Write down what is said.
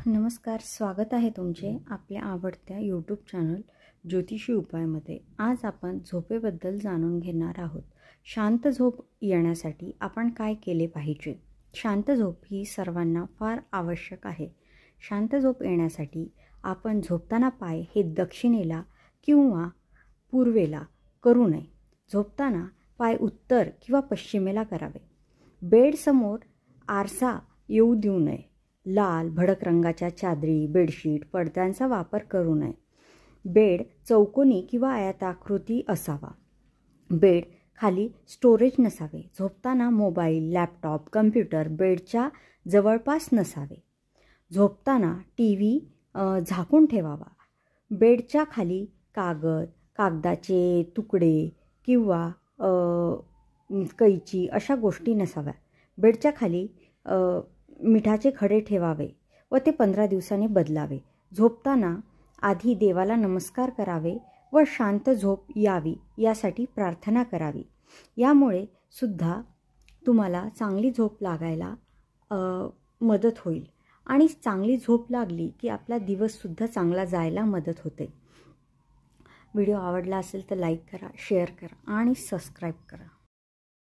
नमस्कार, स्वागत आहे तुमचे आपल्या आवडत्या यूट्यूब चॅनल ज्योतिषी उपायमध्ये। आज आपण झोपेबद्दल जाणून घेणार आहोत। शांत झोप येण्यासाठी आपण काय केले पाहिजे? शांत झोप ही सर्वांना फार आवश्यक आहे। शांत झोप येण्यासाठी आपण झोपताना पाय हे दक्षिणेला किंवा पूर्वेला करू नये। झोपताना पाय उत्तर किंवा पश्चिमेला करावे। बेडसमोर आरसा येऊ देऊ नये। लाल भडक रंगाच्या चादरी, बेडशीट, पडद्यांचा वापर करू नये। बेड चौकोनी किंवा आयताकृती असावा। बेड खाली स्टोरेज नसावे। झोपताना मोबाईल, लॅपटॉप, कम्प्युटर बेडच्या जवळपास नसावे। झोपताना टीव्ही झाकून ठेवावा। बेडच्या खाली कागदाचे तुकडे किंवा कैची अशा गोष्टी नसाव्या। बेडच्या खाली मिठाचे खडे ठेवावे व ते 15 दिवसांनी बदलावे। झोपताना आधी देवाला नमस्कार करावे व शांत झोप यावी यासाठी प्रार्थना करावी। यामुळे सुद्धा तुम्हाला चांगली झोप लागायला मदत होईल आणि चांगली झोप लागली की आपला दिवससुद्धा चांगला जायला मदत होते। व्हिडिओ आवडला असेल तर लाईक करा, शेअर करा आणि सबस्क्राईब करा।